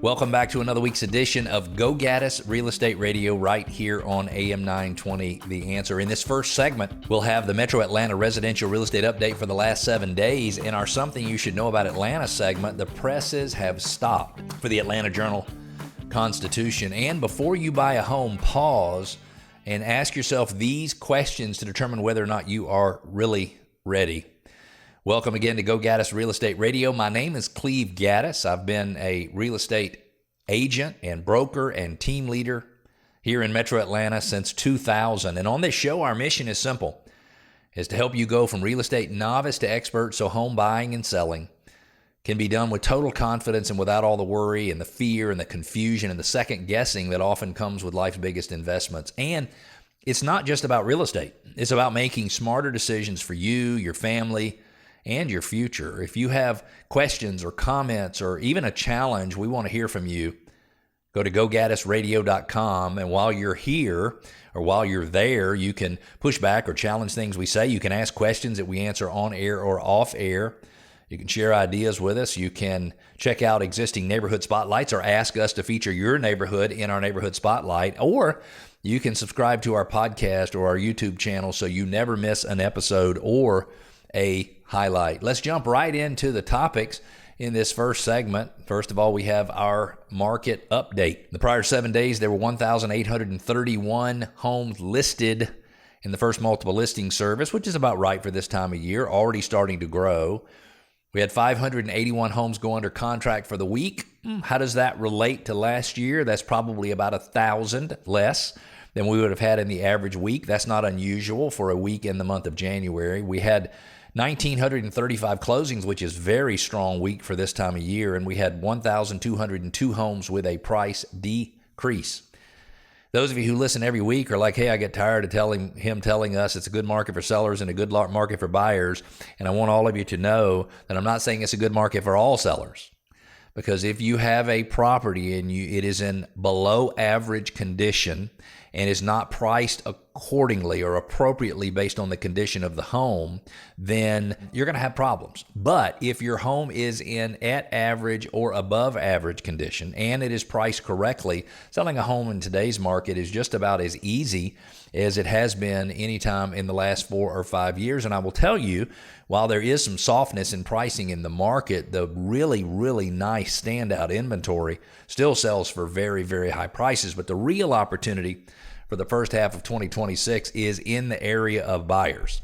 Welcome back to another week's edition of Go Gaddis Real Estate Radio right here on AM 920 The Answer. In this first segment, we'll have the Metro Atlanta residential real estate update for the last 7 days. In our Something You Should Know About Atlanta segment, the presses have stopped for the Atlanta Journal-Constitution. And before you buy a home, pause and ask yourself these questions to determine whether or not you are really ready. Welcome again to Go Gaddis Real Estate Radio. My name is Cleve Gaddis. I've been a real estate agent and broker and team leader here in Metro Atlanta since 2000. And on this show, our mission is simple, is to help you go from real estate novice to expert so home buying and selling can be done with total confidence and without all the worry and the fear and the confusion and the second guessing that often comes with life's biggest investments. And it's not just about real estate. It's about making smarter decisions for you, your family, and your future. If you have questions or comments or even a challenge, we want to hear from you. Go to gogaddisradio.com, and while you're here or while you're there, you can push back or challenge things we say. You can ask questions that we answer on air or off air. You can share ideas with us. You can check out existing neighborhood spotlights or ask us to feature your neighborhood in our neighborhood spotlight, or you can subscribe to our podcast or our YouTube channel so you never miss an episode or a highlight. Let's jump right into the topics in this first segment. First of all, we have our market update. The prior 7 days, there were 1,831 homes listed in the first multiple listing service, which is about right for this time of year, already starting to grow. We had 581 homes go under contract for the week. How does that relate to last year? That's probably about 1,000 less than we would have had in the average week. That's not unusual for a week in the month of January. We had 1,935 closings, which is very strong week for this time of year, and we had 1,202 homes with a price decrease. Those of you who listen every week are like, hey, I get tired of telling us it's a good market for sellers and a good market for buyers, and I want all of you to know that I'm not saying it's a good market for all sellers. Because if you have a property and it is in below average condition and is not priced accordingly or appropriately based on the condition of the home, then you're going to have problems. But if your home is in at average or above average condition and it is priced correctly, selling a home in today's market is just about as easy as it has been anytime in the last 4 or 5 years. And I will tell you, while there is some softness in pricing in the market, the really, really nice standout inventory still sells for very, very high prices. But the real opportunity for the first half of 2026 is in the area of buyers.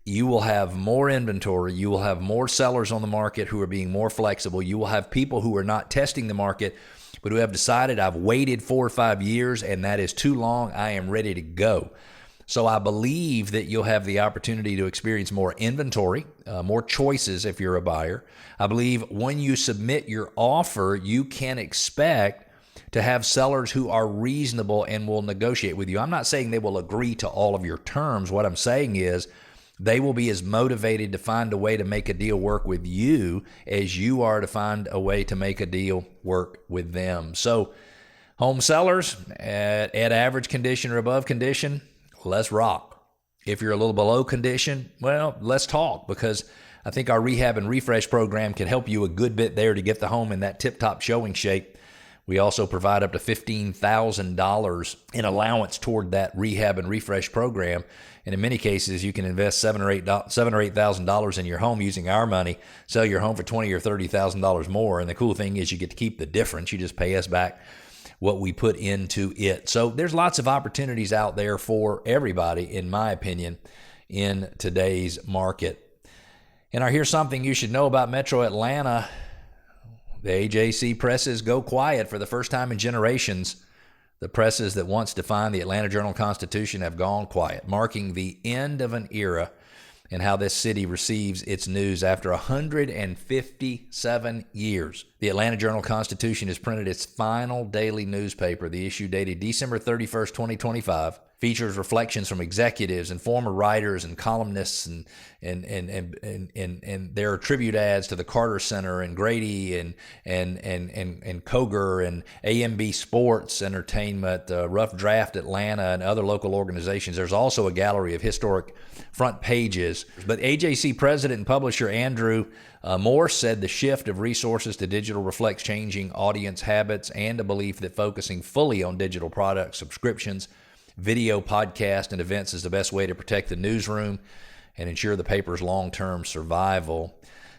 You will have more inventory. You will have more sellers on the market who are being more flexible. You will have people who are not testing the market, but who have decided, I've waited 4 or 5 years and that is too long. I am ready to go. So I believe that you'll have the opportunity to experience more inventory, more choices if you're a buyer. I believe when you submit your offer, you can expect to have sellers who are reasonable and will negotiate with you. I'm not saying they will agree to all of your terms. What I'm saying is they will be as motivated to find a way to make a deal work with you as you are to find a way to make a deal work with them. So home sellers at average condition or above condition, let's rock. If you're a little below condition, well, let's talk, because I think our rehab and refresh program can help you a good bit there to get the home in that tip-top showing shape. We also provide up to $15,000 in allowance toward that rehab and refresh program. And in many cases, you can invest $7,000 or $8,000 in your home using our money, sell your home for $20,000 or $30,000 more. And the cool thing is you get to keep the difference. You just pay us back what we put into it. So there's lots of opportunities out there for everybody, in my opinion, in today's market. And here's something you should know about Metro Atlanta. The AJC presses go quiet for the first time in generations. The presses that once defined the Atlanta Journal-Constitution have gone quiet, marking the end of an era in how this city receives its news after 157 years. The Atlanta Journal-Constitution has printed its final daily newspaper. The issue dated December 31st, 2025, features reflections from executives and former writers and columnists, and there are tribute ads to the Carter Center and Grady and Koger and AMB Sports Entertainment, Rough Draft Atlanta, and other local organizations. There's also a gallery of historic front pages. But AJC president and publisher Andrew Moore said the shift of resources to digital reflects changing audience habits and a belief that focusing fully on digital products, subscriptions, video, podcast, and events is the best way to protect the newsroom and ensure the paper's long-term survival.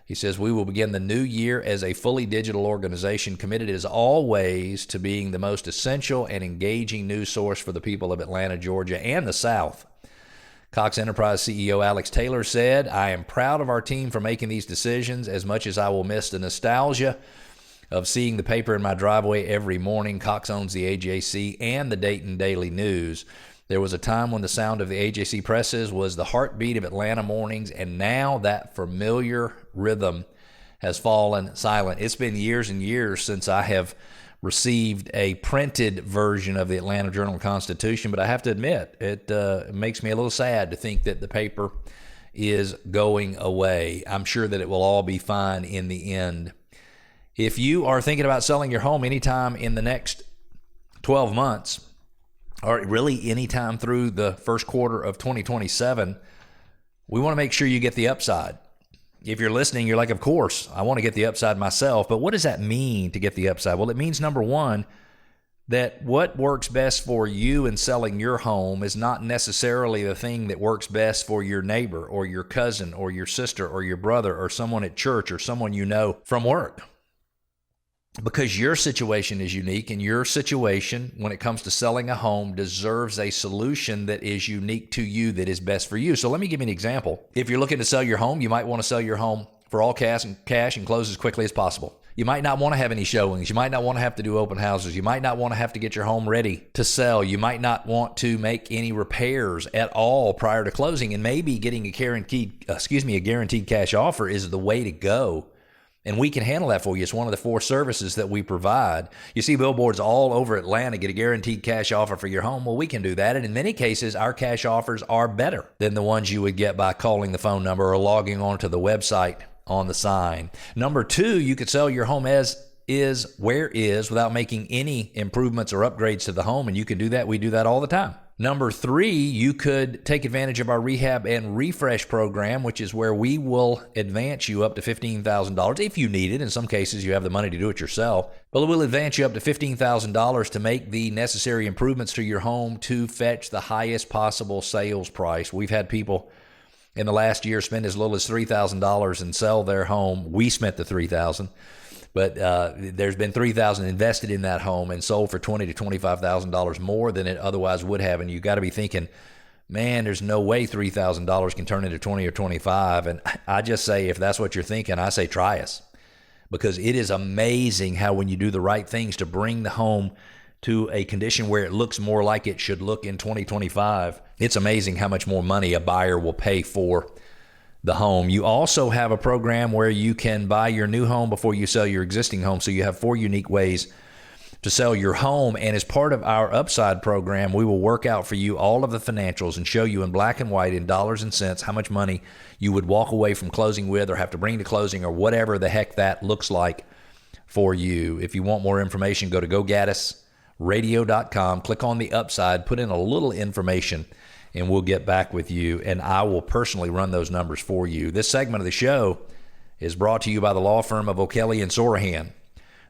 He says, we will begin the new year as a fully digital organization committed as always to being the most essential and engaging news source for the people of Atlanta, Georgia, and the South. Cox Enterprise CEO Alex Taylor said, I am proud of our team for making these decisions as much as I will miss the nostalgia of seeing the paper in my driveway every morning. Cox owns the AJC and the Dayton Daily News. There was a time when the sound of the AJC presses was the heartbeat of Atlanta mornings, and now that familiar rhythm has fallen silent. It's been years and years since I have received a printed version of the Atlanta Journal-Constitution, but I have to admit, it makes me a little sad to think that the paper is going away. I'm sure that it will all be fine in the end. If you are thinking about selling your home anytime in the next 12 months, or really anytime through the first quarter of 2027, we want to make sure you get the upside. If you're listening, you're like, of course, I want to get the upside myself. But what does that mean to get the upside? Well, it means, number one, that what works best for you in selling your home is not necessarily the thing that works best for your neighbor or your cousin or your sister or your brother or someone at church or someone you know from work. Because your situation is unique, and your situation, when it comes to selling a home, deserves a solution that is unique to you, that is best for you. So let me give you an example. If you're looking to sell your home, you might want to sell your home for all cash and close as quickly as possible. You might not want to have any showings. You might not want to have to do open houses. You might not want to have to get your home ready to sell. You might not want to make any repairs at all prior to closing, and maybe getting a guaranteed cash offer is the way to go. And we can handle that for you. It's one of the 4 services that we provide. You see billboards all over Atlanta, get a guaranteed cash offer for your home. Well, we can do that. And in many cases, our cash offers are better than the ones you would get by calling the phone number or logging onto the website on the sign. Number 2, you could sell your home as is, where is, without making any improvements or upgrades to the home. And you can do that. We do that all the time. Number 3, you could take advantage of our rehab and refresh program, which is where we will advance you up to $15,000 if you need it. In some cases, you have the money to do it yourself, but we'll advance you up to $15,000 to make the necessary improvements to your home to fetch the highest possible sales price. We've had people in the last year spend as little as $3,000 and sell their home. We spent the $3,000. But there's been $3,000 invested in that home and sold for $20,000 to $25,000 more than it otherwise would have. And you got to be thinking, man, there's no way $3,000 can turn into $20,000 or $25,000. And I just say, if that's what you're thinking, I say try us, because it is amazing how when you do the right things to bring the home to a condition where it looks more like it should look in 2025, it's amazing how much more money a buyer will pay for the home. You also have a program where you can buy your new home before you sell your existing home. So you have 4 unique ways to sell your home. And as part of our Upside program, we will work out for you all of the financials and show you in black and white, in dollars and cents, how much money you would walk away from closing with or have to bring to closing, or whatever the heck that looks like for you. If you want more information, go to gogaddisradio.com, click on the Upside, put in a little information, and we'll get back with you, and I will personally run those numbers for you. This segment of the show is brought to you by the law firm of O'Kelly and Sorahan.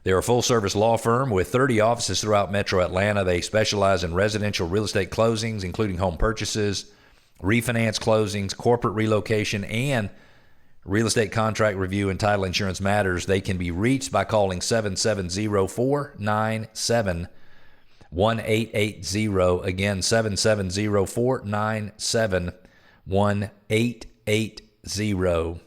They're a full-service law firm with 30 offices throughout Metro Atlanta. They specialize in residential real estate closings, including home purchases, refinance closings, corporate relocation, and real estate contract review and title insurance matters. They can be reached by calling 770-497-1880. Again, 770-497-1880.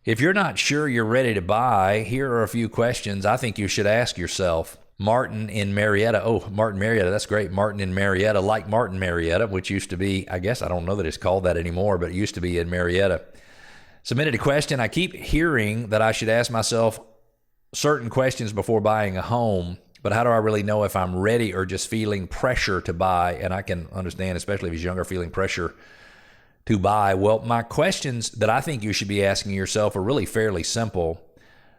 If you're not sure you're ready to buy, here are a few questions I think you should ask yourself. Martin in Marietta. Oh, Martin Marietta. That's great. Martin in Marietta, like Martin Marietta, which used to be, I guess, I don't know that it's called that anymore, but it used to be in Marietta. Submitted a question. I keep hearing that I should ask myself certain questions before buying a home, but how do I really know if I'm ready or just feeling pressure to buy? And I can understand, especially if he's younger, feeling pressure to buy. Well, my questions that I think you should be asking yourself are really fairly simple.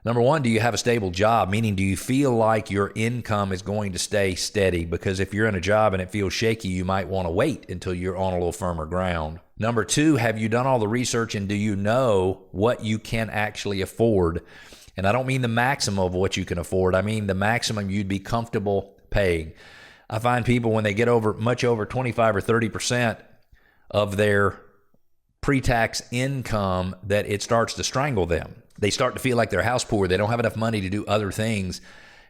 Number one, do you have a stable job? Meaning, do you feel like your income is going to stay steady? Because if you're in a job and it feels shaky, you might want to wait until you're on a little firmer ground. Number two, have you done all the research and do you know what you can actually afford? And I don't mean the maximum of what you can afford. I mean the maximum you'd be comfortable paying. I find people when they get much over 25 or 30% of their pre-tax income that it starts to strangle them. They start to feel like they're house poor. They don't have enough money to do other things.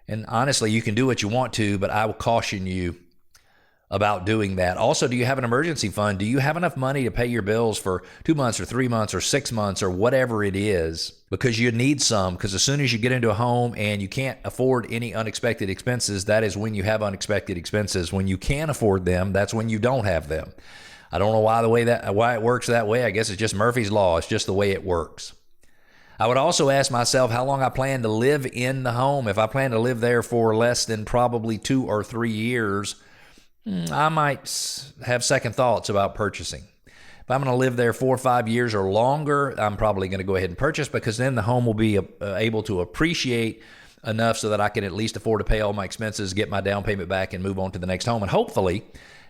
And honestly, you can do what you want to, but I will caution you about doing that. Also, do you have an emergency fund? Do you have enough money to pay your bills for 2 months or 3 months or 6 months or whatever it is? Because you need some, because as soon as you get into a home and you can't afford any unexpected expenses, that is when you have unexpected expenses. When you can afford them, that's when you don't have them. I don't know why it works that way. I guess it's just Murphy's Law. It's just the way it works. I would also ask myself how long I plan to live in the home. If I plan to live there for less than probably 2 or 3 years, I might have second thoughts about purchasing. If I'm going to live there 4 or 5 years or longer, I'm probably going to go ahead and purchase, because then the home will be able to appreciate enough so that I can at least afford to pay all my expenses, get my down payment back, and move on to the next home, and hopefully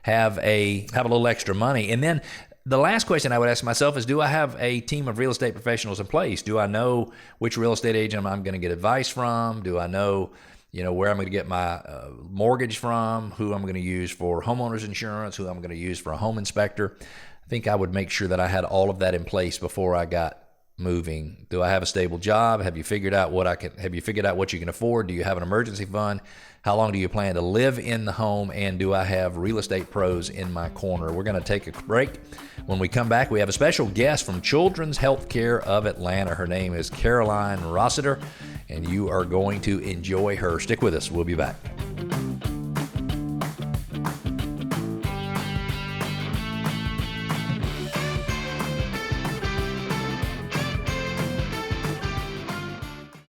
have a little extra money. And then the last question I would ask myself is, do I have a team of real estate professionals in place? Do I know which real estate agent I'm going to get advice from? Do I know, where I'm going to get my mortgage from, who I'm going to use for homeowners insurance, who I'm going to use for a home inspector? I think I would make sure that I had all of that in place before I got moving. Do I have a stable job? Have you figured out what you can afford? Do you have an emergency fund? How long do you plan to live in the home? And do I have real estate pros in my corner? We're going to take a break. When we come back, we have a special guest from Children's Healthcare of Atlanta. Her name is Caroline Rossiter, and you are going to enjoy her. Stick with us. We'll be back.